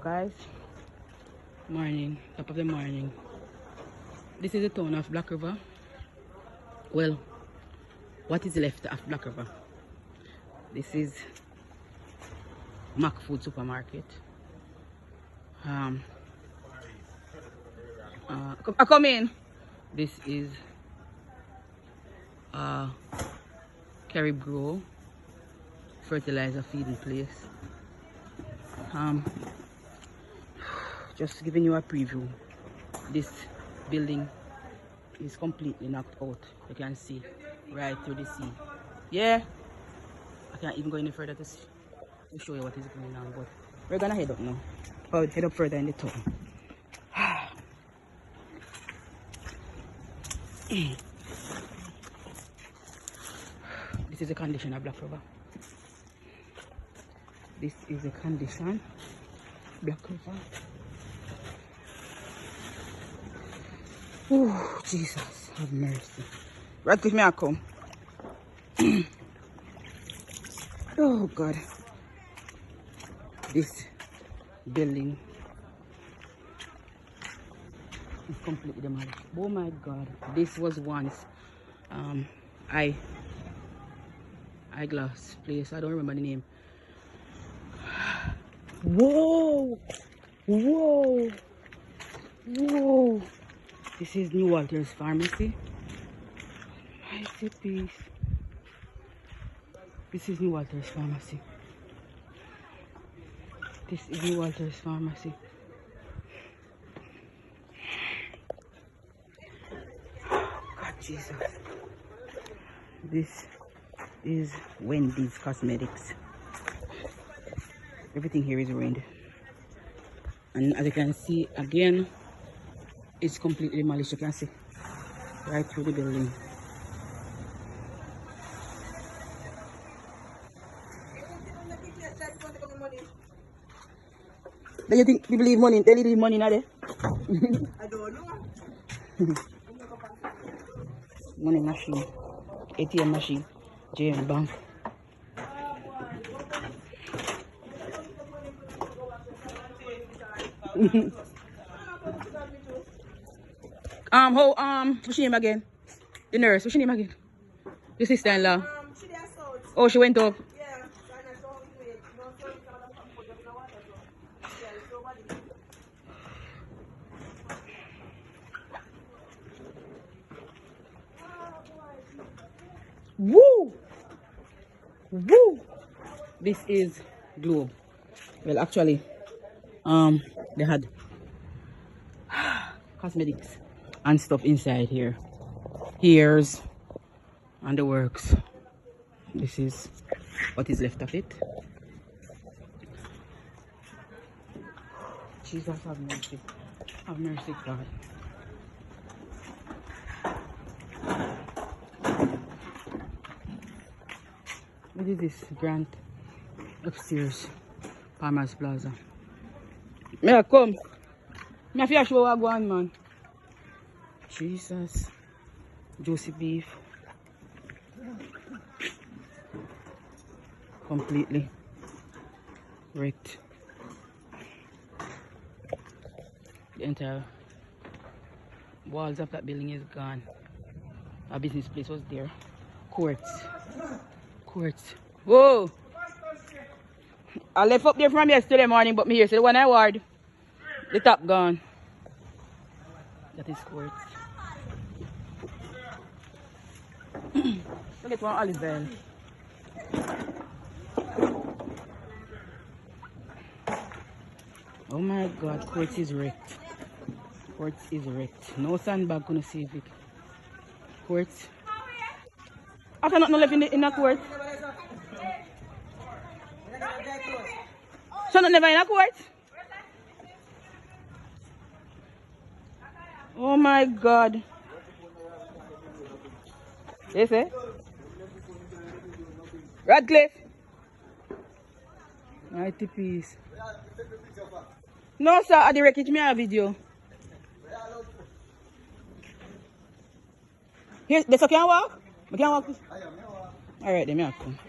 guys? Morning, top of the morning. This is the town of Black River. Well, what is left of Black River? This is Mac Food Supermarket. I come in. This is Carib Grow fertilizer feeding place. Just giving you a preview. This building is completely knocked out. You can see right through the sea. Yeah, I can't even go any further to show you what is going on, but we're gonna head up now. Or head up further in the town. This is the condition of Black River. This is the condition Black River. Oh, Jesus, have mercy. Right, give me a come. Oh, God. This building is completely demolished. Oh, my God. This was once eyeglass place. I don't remember the name. Whoa! Whoa! Whoa! This is New Walter's Pharmacy. I see peace. This is New Walter's Pharmacy. This is New Walter's Pharmacy. God, Jesus. This is Wendy's Cosmetics. Everything here is ruined. And as you can see, again, it's completely demolished. You can see right through the building. Do you think people leave money? They leave money now there? I don't know. Money machine, ATM machine, JM Bank. What's your name again? The nurse, what's your name again? Your sister-in-law. Oh, she went up. Woo! Woo! This is Globe. Well, actually, they had cosmetics and stuff inside here. Here's and the works. This is what is left of it. Jesus, have mercy. Have mercy, God. What is this? Grant upstairs, Palmer's Plaza. May I come? May I feel show what I go on, man. Jesus. Juicy beef. Completely wrecked. The entire walls of that building is gone. Our business place was there. Courts. Courts. Whoa! I left up there from yesterday morning, but me here, so the one I ward, the top gone. That is courts. Look at one olive oil. Oh my God, courts is wrecked. Courts is wrecked. No sandbag gonna save it. Courts. After not left in the court. So not never in a court? Oh my God. Yes, eh? Radcliffe. Mighty peace. No, sir, at the wreckage, me have a video. Here, this can walk? I can walk. Alright, then me have come.